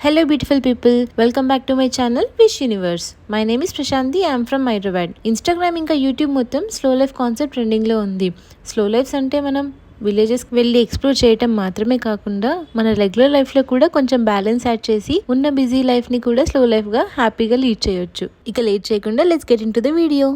Hello beautiful people, welcome back to my channel Wish Universe. My name is Prashanti, I am from Hyderabad. Instagram ఇంకా YouTube మొత్తం slow life concept ట్రెండింగ్లో ఉంది. Slow lifes అంటే మనం విలేజెస్కి వెళ్ళి explore చేయటం మాత్రమే కాకుండా మన రెగ్యులర్ లైఫ్లో కూడా కొంచెం బ్యాలెన్స్ యాడ్ చేసి ఉన్న బిజీ లైఫ్ని కూడా స్లో లైఫ్గా హ్యాపీగా లీడ్ చేయొచ్చు. ఇక లేట్ చేయకుండా let's get in to the video.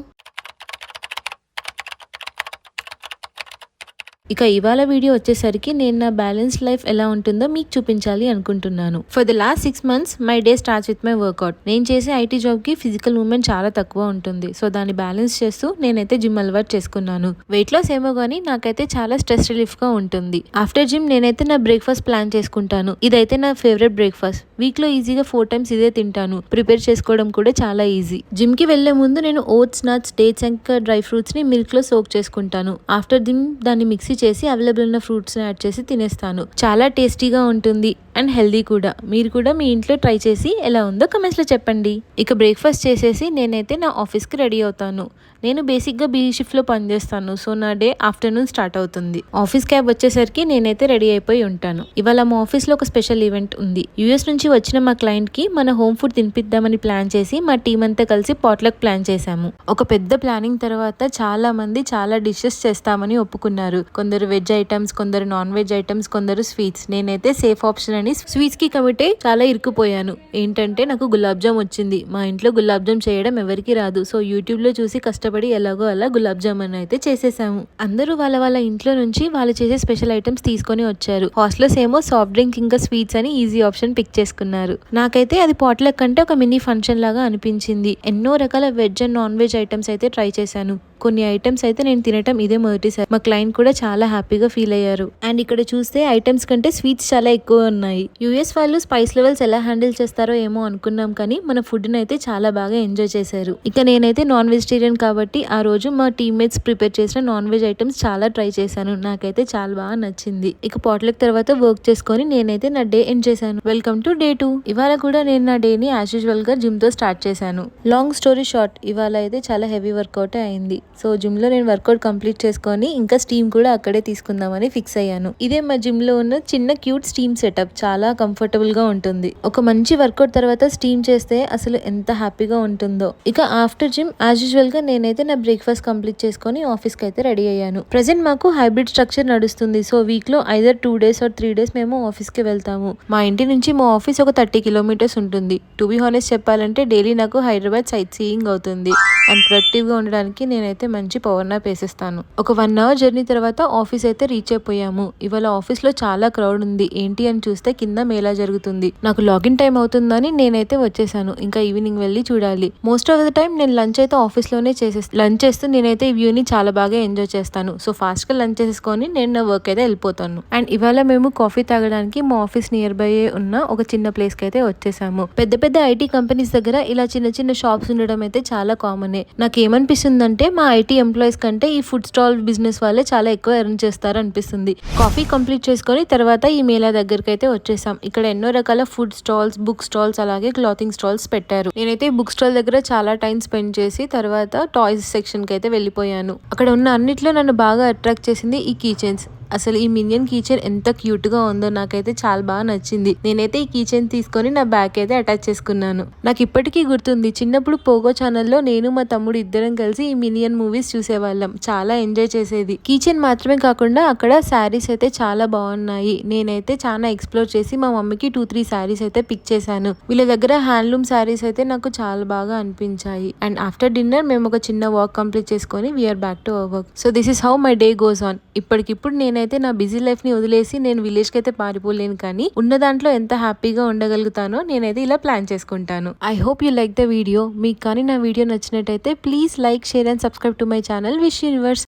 ఇక ఇవాళ వీడియో వచ్చేసరికి నేను నా బ్యాలెన్స్ లైఫ్ ఎలా ఉంటుందో మీకు చూపించాలి అనుకుంటున్నాను. For the last 6 months my day starts with my workout. నేను చేసే ఐటీ జాబ్కి ఫిజికల్ మూవ్మెంట్ చాలా తక్కువ ఉంటుంది. సో దాన్ని బ్యాలెన్స్ చేస్తూ నేనైతే జిమ్ అలవాటు చేసుకున్నాను. వెయిట్ లాస్ ఏమో కానీ నాకైతే చాలా స్ట్రెస్ రిలీఫ్గా ఉంటుంది. ఆఫ్టర్ జిమ్ నేనైతే నా బ్రేక్ఫాస్ట్ ప్లాన్ చేసుకుంటాను. ఇదైతే నా ఫేవరెట్ బ్రేక్ఫాస్ట్. వీక్లో ఈజీగా 4 times ఇదే తింటాను. ప్రిపేర్ చేసుకోవడం కూడా చాలా ఈజీ. జిమ్కి వెళ్లే ముందు నేను ఓట్స్, నట్స్, డేట్స్ ఇంకా డ్రై ఫ్రూట్స్ని మిల్క్లో సోక్ చేసుకుంటాను. ఆఫ్టర్ జిమ్ దాన్ని మిక్సీ చేసి అవైలబుల్ ఉన్న ఫ్రూట్స్ యాడ్ చేసి తినేస్తాను. చాలా టేస్టీగా ఉంటుంది అండ్ హెల్దీ కూడా. మీరు కూడా మీ ఇంట్లో ట్రై చేసి ఎలా ఉందో కమెంట్స్ లో చెప్పండి. ఇక బ్రేక్ఫాస్ట్ చేసేసి నేనైతే నా ఆఫీస్కి రెడీ అవుతాను. నేను బేసిక్గా బీ షిఫ్ట్లో పనిచేస్తాను. సో నా డే ఆఫ్టర్నూన్ స్టార్ట్ అవుతుంది. ఆఫీస్ క్యాబ్ వచ్చేసరికి నేనైతే రెడీ అయిపోయి ఉంటాను. ఇవాళ మా ఆఫీస్లో ఒక స్పెషల్ ఈవెంట్ ఉంది. యూఎస్ నుంచి వచ్చిన మా క్లయింట్కి మన హోమ్ ఫుడ్ తినిపిద్దామని ప్లాన్ చేసి మా టీం అంతా కలిసి పాట్లక్ ప్లాన్ చేశాము. ఒక పెద్ద ప్లానింగ్ తర్వాత చాలా మంది చాలా డిషెస్ చేస్తామని ఒప్పుకున్నారు. కొందరు వెజ్ ఐటమ్స్, కొందరు నాన్ వెజ్ ఐటమ్స్, కొందరు స్వీట్స్. నేనైతే సేఫ్ ఆప్షన్ అని స్వీట్స్ కి కమిటే చాలా ఇరుక్కుపోయాను. ఏంటంటే నాకు గులాబ్ జామ్ వచ్చింది. మా ఇంట్లో గులాబ్ జామ్ చేయడం ఎవరికి రాదు. సో యూట్యూబ్ లో చూసి కష్టపడి ఎలాగో అలా గులాబ్ జామ్ అని అయితే చేసేసాము. అందరూ వాళ్ళ ఇంట్లో నుంచి వాళ్ళు చేసే స్పెషల్ ఐటమ్స్ తీసుకొని వచ్చారు. హాస్టల్స్ ఏమో సాఫ్ట్ డ్రింక్ ఇంకా స్వీట్స్ అని ఈజీ ఆప్షన్ పిక్ చేసుకున్నారు. నాకైతే అది పాట్లక్ కంటే ఒక మినీ ఫంక్షన్ లాగా అనిపించింది. ఎన్నో రకాల veg and non veg items అయితే ట్రై చేశాను. కొన్ని ఐటమ్స్ అయితే నేను తినటం ఇదే మొదటిసారి. మా క్లయింట్ కూడా చాలా హ్యాపీగా ఫీల్ అయ్యారు. అండ్ ఇక్కడ చూస్తే ఐటమ్స్ కంటే స్వీట్స్ చాలా ఎక్కువ ఉన్నాయి. యూఎస్ వాళ్ళు స్పైస్ లెవెల్స్ ఎలా హ్యాండిల్ చేస్తారో ఏమో అనుకున్నాం, కానీ మన ఫుడ్ అయితే చాలా బాగా ఎంజాయ్ చేశారు. ఇక నేనైతే నాన్ వెజిటేరియన్ కాబట్టి ఆ రోజు మా టీమ్మేట్స్ ప్రిపేర్ చేసిన నాన్ వెజ్ ఐటమ్స్ చాలా ట్రై చేశాను. నాకైతే చాలా బాగా నచ్చింది. ఇక పాట్లక్ తర్వాత వర్క్ చేసుకొని నేనైతే నా డే ఎండ్ చేశాను. Welcome to day 2. ఇవాళ కూడా నేను నా డేని యాజ్ యూజువల్ గా జిమ్ తో స్టార్ట్ చేశాను. లాంగ్ స్టోరీ షార్ట్, ఇవాళ అయితే చాలా హెవీ వర్కౌట్ అయింది. సో జిమ్ లో నేను వర్కౌట్ కంప్లీట్ చేసుకొని ఇంకా స్టీమ్ కూడా అక్కడే తీసుకుందామని ఫిక్స్ అయ్యాను. ఇదే మా జిమ్ లో ఉన్న చిన్న క్యూట్ స్టీమ్ సెటప్. చాలా కంఫర్టబుల్ గా ఉంటుంది. ఒక మంచి వర్కౌట్ తర్వాత స్టీమ్ చేస్తే అసలు ఎంత హ్యాపీగా ఉంటుందో. ఇక ఆఫ్టర్ జిమ్ యాజ్ యూజువల్ గా నేనైతే నా బ్రేక్ఫాస్ట్ కంప్లీట్ చేసుకొని ఆఫీస్ కి అయితే రెడీ అయ్యాను. ప్రెసెంట్ మాకు హైబ్రిడ్ స్ట్రక్చర్ నడుస్తుంది. సో వీక్ లో ఐదర్ 2 days or 3 days మేము ఆఫీస్ కి వెళ్తాము. మా ఇంటి నుంచి మా ఆఫీస్ ఒక 30 kilometers ఉంటుంది. టు బి హానెస్ట్ చెప్పాలంటే డైలీ నాకు హైదరాబాద్ సైట్ సీయింగ్ అవుతుంది. అండ్ ప్రొడక్టివ్ గా ఉండడానికి నేనైతే మంచి పవర్ నాప్ వేసేస్తాను. ఒక 1 hour జర్నీ తర్వాత ఆఫీస్ అయితే రీచ్ అయిపోయాము. ఇవాళ ఆఫీస్ లో చాలా క్రౌడ్ ఉంది. ఏంటి అని చూస్తే కింద మేళా జరుగుతుంది. నాకు లాగిన్ టైం అవుతుందని నేనైతే వచ్చేసాను. ఇంకా ఈవినింగ్ వెళ్ళి చూడాలి. మోస్ట్ ఆఫ్ ద టైం నేను లంచ్ అయితే ఆఫీస్ లోనే లంచ్ చేస్తూ నేనైతే ఈ వ్యూని చాలా బాగా ఎంజాయ్ చేస్తాను. సో ఫాస్ట్ గా లంచ్ చేసేసుకొని నేను నా వర్క్ అయితే వెళ్ళిపోతాను. అండ్ ఇవాళ మేము కాఫీ తాగడానికి మా ఆఫీస్ నియర్ బై ఉన్న ఒక చిన్న ప్లేస్ కి అయితే వచ్చేసాము. పెద్ద పెద్ద ఐటీ కంపెనీస్ దగ్గర ఇలా చిన్న చిన్న షాప్స్ ఉండడం అయితే చాలా కామన్. నాకేమనిపిస్తుందంటే మా ఐటీ ఎంప్లాయీస్ కంటే ఈ ఫుడ్ స్టాల్ బిజినెస్ వాళ్ళే చాలా ఎక్కువ ఎర్న్ చేస్తారు అనిపిస్తుంది. కాఫీ కంప్లీట్ చేసుకొని తర్వాత ఈ మేళా దగ్గరికి అయితే వచ్చేసాం. ఇక్కడ ఎన్నో రకాల ఫుడ్ స్టాల్స్, బుక్ స్టాల్స్, అలాగే క్లాతింగ్ స్టాల్స్ పెట్టారు. నేనైతే బుక్ స్టాల్ దగ్గర చాలా టైం స్పెండ్ చేసి తర్వాత టాయ్స్ సెక్షన్ కి అయితే వెళ్ళిపోయాను. అక్కడ ఉన్న అన్నిట్లో నన్ను బాగా అట్రాక్ట్ చేసింది ఈ కీ చైన్స్. అసలు ఈ మినియన్ కీ చైన్ ఎంత క్యూట్ గా ఉందో నాకైతే చాలా బాగా నచ్చింది. నేనైతే ఈ కీ చైన్ తీసుకొని నా బ్యాగ్ అయితే అటాచ్ చేసుకున్నాను. నాకు ఇప్పటికీ గుర్తుంది, చిన్నప్పుడు పోగో ఛానల్లో నేను మా తమ్ముడు ఇద్దరం కలిసి ఈ మినియన్ మూవీస్ చూసేవాళ్ళం. చాలా ఎంజాయ్ చేసేది. కీ చైన్ మాత్రమే కాకుండా అక్కడ శారీస్ అయితే చాలా బాగున్నాయి. నేనైతే చాలా ఎక్స్ప్లోర్ చేసి మా మమ్మీకి 2-3 శారీస్ అయితే పిక్ చేశాను. వీళ్ళ దగ్గర హ్యాండ్లూమ్ శారీస్ అయితే నాకు చాలా బాగా అనిపించాయి. అండ్ ఆఫ్టర్ డిన్నర్ మేము ఒక చిన్న వాక్ కంప్లీట్ చేసుకొని we are back to our work. So this is how my day goes on. ఇప్పటికిప్పుడు నేనైతే నా బిజీ లైఫ్ ని వదిలేసి నేను విలేజ్ కి అయితే పారిపోలేను, కానీ ఉన్న దాంట్లో ఎంత హ్యాపీగా ఉండగలుగుతానో నేనైతే ఇలా ప్లాన్ చేసుకుంటాను. I hope you like the video. మీకు కానీ నా వీడియో నచ్చినట్టయితే please like, share and subscribe to my channel wish universe.